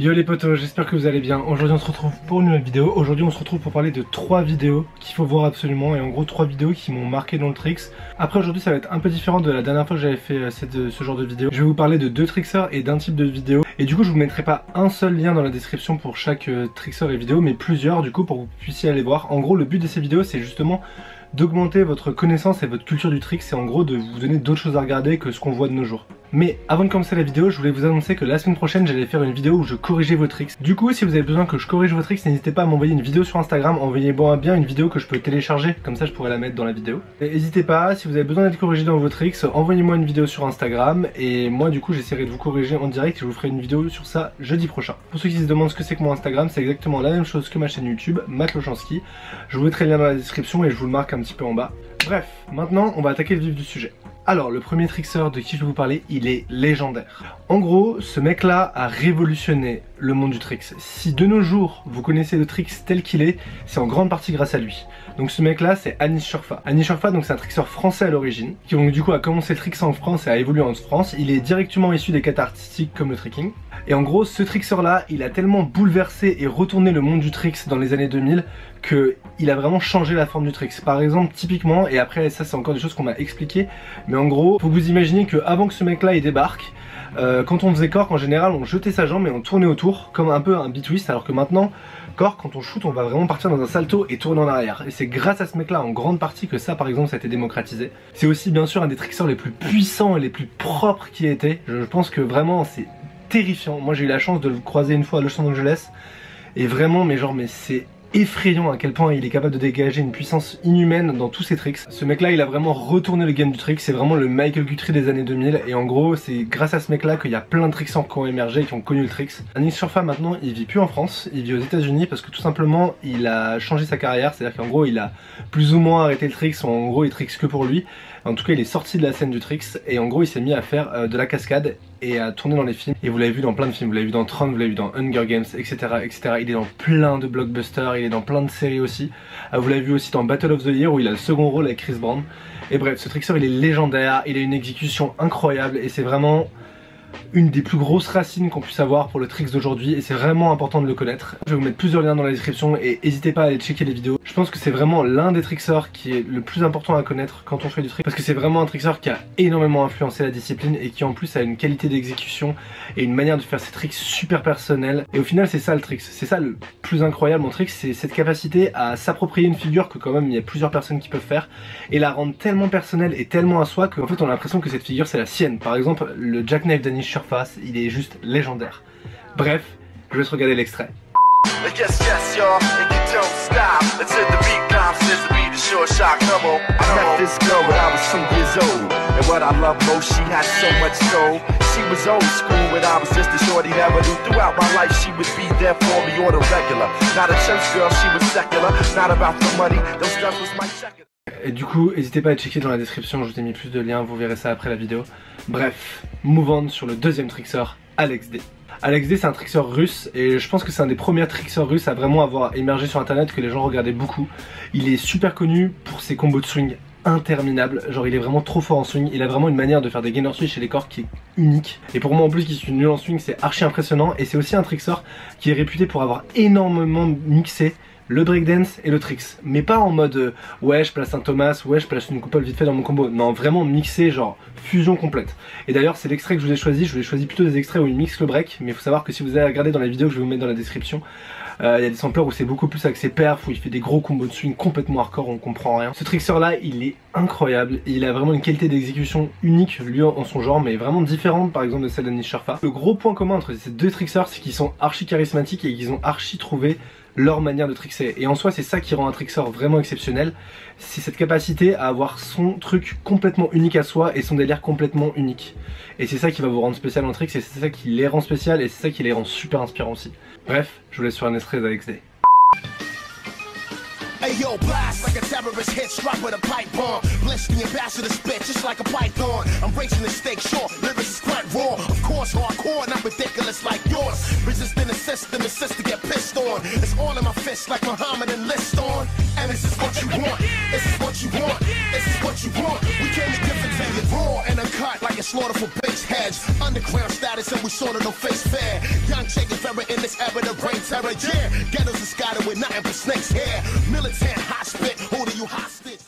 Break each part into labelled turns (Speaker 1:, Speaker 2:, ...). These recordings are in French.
Speaker 1: Yo les potos, j'espère que vous allez bien. Aujourd'hui on se retrouve pour une nouvelle vidéo. Aujourd'hui on se retrouve pour parler de 3 vidéos qu'il faut voir absolument. Et en gros 3 vidéos qui m'ont marqué dans le tricks. Après aujourd'hui ça va être un peu différent de la dernière fois que j'avais fait ce genre de vidéo. Je vais vous parler de 2 tricksers et d'un type de vidéo. Et du coup je vous mettrai pas un seul lien dans la description pour chaque trickser et vidéo, mais plusieurs du coup pour que vous puissiez aller voir. En gros le but de ces vidéos c'est justement d'augmenter votre connaissance et votre culture du trick, c'est en gros de vous donner d'autres choses à regarder que ce qu'on voit de nos jours. Mais avant de commencer la vidéo, je voulais vous annoncer que la semaine prochaine j'allais faire une vidéo où je corrigeais vos tricks. Du coup si vous avez besoin que je corrige vos tricks, n'hésitez pas à m'envoyer une vidéo sur Instagram, envoyez-moi bien une vidéo que je peux télécharger, comme ça je pourrais la mettre dans la vidéo. N'hésitez pas, si vous avez besoin d'être corrigé dans vos tricks, envoyez-moi une vidéo sur Instagram et moi du coup j'essaierai de vous corriger en direct et je vous ferai une vidéo sur ça jeudi prochain. Pour ceux qui se demandent ce que c'est que mon Instagram, c'est exactement la même chose que ma chaîne YouTube, Matt Lochanski. Je vous mettrai le lien dans la description et je vous le marque un petit peu en bas. Bref, maintenant on va attaquer le vif du sujet. Alors le premier trickser de qui je vais vous parler, il est légendaire. En gros, ce mec là a révolutionné le monde du tricks. Si de nos jours vous connaissez le tricks tel qu'il est, c'est en grande partie grâce à lui. Donc ce mec là c'est Anish Shurfa. Anish Shurfa donc c'est un trickser français à l'origine, qui donc du coup a commencé le tricks en France et a évolué en France. Il est directement issu des kata artistiques comme le tricking. Et en gros ce trickser là il a tellement bouleversé et retourné le monde du tricks dans les années 2000 que il a vraiment changé la forme du tricks. Par exemple typiquement, et après ça c'est encore des choses qu'on m'a expliqué, mais en gros faut que vous imaginez qu'avant que ce mec là il débarque, quand on faisait cork en général on jetait sa jambe et on tournait autour comme un peu un B-twist, alors que maintenant cork quand on shoot on va vraiment partir dans un salto et tourner en arrière. Et c'est grâce à ce mec là en grande partie que ça par exemple ça a été démocratisé. C'est aussi bien sûr un des tricksers les plus puissants et les plus propres qui ait été. Je pense que vraiment c'est terrifiant. Moi j'ai eu la chance de le croiser une fois à Los Angeles et vraiment mais c'est effrayant à quel point il est capable de dégager une puissance inhumaine dans tous ses tricks. Ce mec là il a vraiment retourné le game du trick, c'est vraiment le Michael Guthrie des années 2000 et en gros c'est grâce à ce mec là qu'il y a plein de tricksers qui ont émergé et qui ont connu le tricks. Anish Shurfa maintenant il vit plus en France, il vit aux États-Unis parce que tout simplement il a changé sa carrière, c'est à dire qu'en gros il a plus ou moins arrêté le tricks, en gros il tricks que pour lui. En tout cas il est sorti de la scène du tricks et en gros il s'est mis à faire de la cascade et à tourner dans les films. Et vous l'avez vu dans plein de films, vous l'avez vu dans Tron, vous l'avez vu dans Hunger Games, etc., etc. Il est dans plein de blockbusters, il est dans plein de séries aussi. Vous l'avez vu aussi dans Battle of the Year où il a le second rôle avec Chris Brown. Et bref, ce trickser il est légendaire, il a une exécution incroyable et c'est vraiment une des plus grosses racines qu'on puisse avoir pour le tricks d'aujourd'hui et c'est vraiment important de le connaître. Je vais vous mettre plusieurs liens dans la description et n'hésitez pas à aller checker les vidéos. Je pense que c'est vraiment l'un des tricksers qui est le plus important à connaître quand on fait du trick parce que c'est vraiment un trickser qui a énormément influencé la discipline et qui en plus a une qualité d'exécution et une manière de faire ses tricks super personnelle. Et au final c'est ça le tricks, c'est ça le plus incroyable en tricks, c'est cette capacité à s'approprier une figure que quand même il y a plusieurs personnes qui peuvent faire et la rendre tellement personnelle et tellement à soi qu'en fait on a l'impression que cette figure c'est la sienne. Par exemple le jackknife d'Anish Shurfa, il est juste légendaire. Bref, je vais se regarder l'extrait. Et du coup, n'hésitez pas à checker dans la description, je vous ai mis plus de liens, vous verrez ça après la vidéo. Bref, move on sur le deuxième trickser, Alex D. Alex D c'est un trickser russe et je pense que c'est un des premiers tricksers russes à vraiment avoir émergé sur internet, que les gens regardaient beaucoup. Il est super connu pour ses combos de swing interminables, genre il est vraiment trop fort en swing, il a vraiment une manière de faire des gainer switch chez les corks qui est unique. Et pour moi en plus qui suis nul en swing c'est archi impressionnant et c'est aussi un trickser qui est réputé pour avoir énormément mixé le breakdance et le tricks, mais pas en mode ouais je place un Thomas, ouais je place une coupole vite fait dans mon combo, non vraiment mixé, genre fusion complète. Et d'ailleurs c'est l'extrait que je vous ai choisi plutôt des extraits où il mixe le break, mais il faut savoir que si vous allez regarder dans la vidéo que je vais vous mettre dans la description, il y a des samplers où c'est beaucoup plus avec ses perfs, où il fait des gros combos de swing complètement hardcore, on comprend rien. Ce trickser là il est incroyable, il a vraiment une qualité d'exécution unique lui en son genre, mais vraiment différente par exemple de celle d'Anish Shurfa. Le gros point commun entre ces deux tricksers c'est qu'ils sont archi charismatiques et qu'ils ont archi trouvé leur manière de trickser. Et en soi c'est ça qui rend un trickser vraiment exceptionnel, c'est cette capacité à avoir son truc complètement unique à soi et son délire complètement unique. Et c'est ça qui va vous rendre spécial en tricks et c'est ça qui les rend spécial et c'est ça qui les rend super inspirants aussi. Bref, je vous laisse sur un extrait d'Alex D.
Speaker 2: Hey yo, blast like a terrorist hit, struck with a pipe bomb. Blitz the ambassador spit just like a python. I'm raising the stakes, sure, lyrics is quite raw. Of course, hardcore, not ridiculous like yours. Resisting the system, insist to get pissed on. It's all in my fist like Muhammad and list on. And this is what you want, this is what you want, this is what you want. We came to give it to you raw and uncut like a slaughter for base heads. Underground status and we sort of no face fair. Young Che Guevara in it's ever to bring terror, yeah. Ghettos are scattered with nothing but snakes here. Militant hot spit, holding you hostage.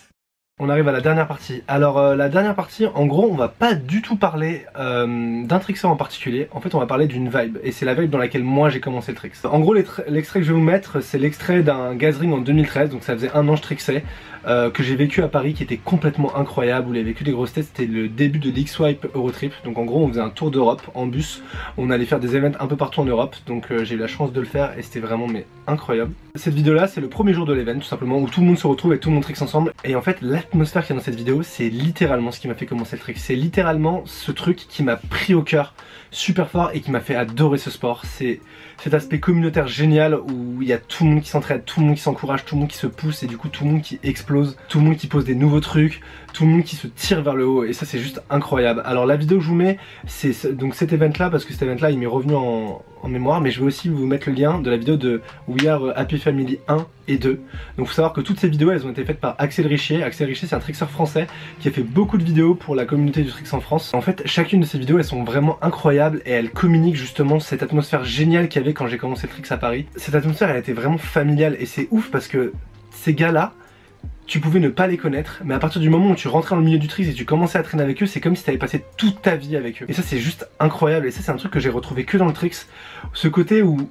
Speaker 1: On arrive à la dernière partie. Alors la dernière partie, en gros, on va pas du tout parler d'un trickster en particulier. En fait, on va parler d'une vibe. Et c'est la vibe dans laquelle moi j'ai commencé le tricks. En gros, l'extrait que je vais vous mettre, c'est l'extrait d'un Gathering en 2013. Donc ça faisait un an que je tricksais. Que j'ai vécu à Paris, qui était complètement incroyable, où il a vécu des grosses têtes. C'était le début de l'X-Wipe Eurotrip. Donc en gros, on faisait un tour d'Europe en bus. On allait faire des events un peu partout en Europe. Donc j'ai eu la chance de le faire et c'était vraiment incroyable. Cette vidéo là, c'est le premier jour de l'event, tout simplement, où tout le monde se retrouve et tout le monde tricks ensemble. Et en fait, l'atmosphère qu'il y a dans cette vidéo, c'est littéralement ce qui m'a fait commencer le trick. C'est littéralement ce truc qui m'a pris au cœur super fort et qui m'a fait adorer ce sport. C'est cet aspect communautaire génial où il y a tout le monde qui s'entraide, tout le monde qui s'encourage, tout le monde qui se pousse et du coup tout le monde qui explose, tout le monde qui pose des nouveaux trucs, tout le monde qui se tire vers le haut et ça c'est juste incroyable. Alors la vidéo que je vous mets, c'est donc cet event là parce que cet event là il m'est revenu en mémoire, mais je vais aussi vous mettre le lien de la vidéo de We Are Happy Family 1 et 2. Donc faut savoir que toutes ces vidéos elles ont été faites par Axel Richier. Axel Richier c'est un trickster français qui a fait beaucoup de vidéos pour la communauté du tricks en France. En fait chacune de ces vidéos elles sont vraiment incroyables et elles communiquent justement cette atmosphère géniale qu'il y avait quand j'ai commencé le tricks à Paris. Cette atmosphère elle était vraiment familiale et c'est ouf parce que ces gars là, tu pouvais ne pas les connaître, mais à partir du moment où tu rentrais dans le milieu du tricks et tu commençais à traîner avec eux, c'est comme si tu avais passé toute ta vie avec eux. Et ça c'est juste incroyable et ça c'est un truc que j'ai retrouvé que dans le tricks. Ce côté où, tu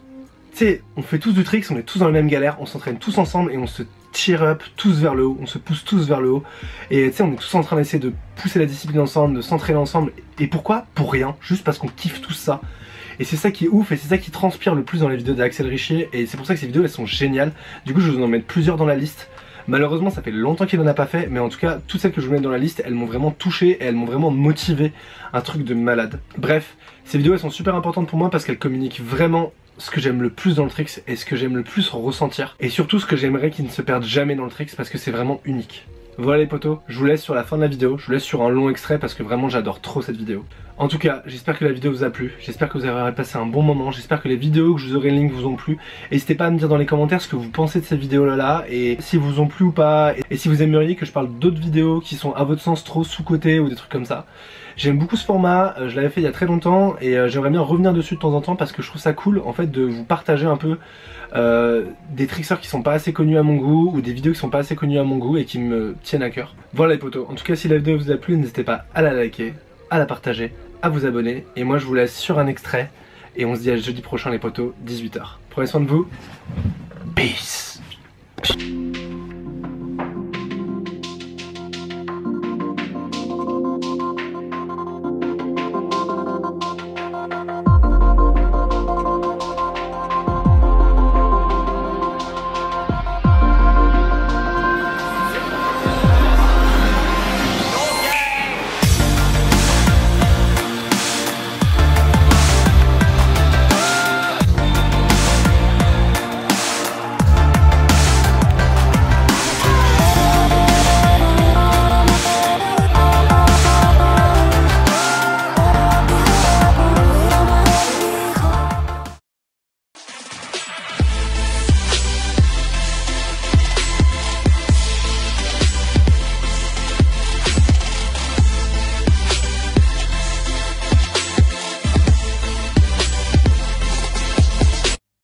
Speaker 1: sais, on fait tous du tricks, on est tous dans la même galère, on s'entraîne tous ensemble et on se cheer up tous vers le haut, on se pousse tous vers le haut. Et tu sais, on est tous en train d'essayer de pousser la discipline ensemble, de s'entraîner ensemble. Et pourquoi? Pour rien, juste parce qu'on kiffe tout ça. Et c'est ça qui est ouf et c'est ça qui transpire le plus dans les vidéos d'Axel Richier. Et c'est pour ça que ces vidéos elles sont géniales. Du coup je vais vous en mettre plusieurs dans la liste. Malheureusement ça fait longtemps qu'il n'en a pas fait, mais en tout cas toutes celles que je vous mets dans la liste elles m'ont vraiment touché et elles m'ont vraiment motivé. Un truc de malade. Bref, ces vidéos elles sont super importantes pour moi parce qu'elles communiquent vraiment ce que j'aime le plus dans le tricks et ce que j'aime le plus ressentir. Et surtout ce que j'aimerais qu'ils ne se perdent jamais dans le tricks parce que c'est vraiment unique. Voilà les potos, je vous laisse sur la fin de la vidéo, je vous laisse sur un long extrait parce que vraiment j'adore trop cette vidéo. En tout cas, j'espère que la vidéo vous a plu, j'espère que vous avez passé un bon moment, j'espère que les vidéos que je vous aurai link vous ont plu. N'hésitez pas à me dire dans les commentaires ce que vous pensez de ces vidéos là et si vous ont plu ou pas, et si vous aimeriez que je parle d'autres vidéos qui sont à votre sens trop sous-cotées ou des trucs comme ça. J'aime beaucoup ce format, je l'avais fait il y a très longtemps et j'aimerais bien revenir dessus de temps en temps parce que je trouve ça cool en fait de vous partager un peu des tricksers qui sont pas assez connus à mon goût ou des vidéos qui sont pas assez connues à mon goût et qui me tiennent à cœur. Voilà les potos, en tout cas si la vidéo vous a plu n'hésitez pas à la liker, à la partager, à vous abonner et moi je vous laisse sur un extrait et on se dit à jeudi prochain les potos, 18 h. Prenez soin de vous, peace.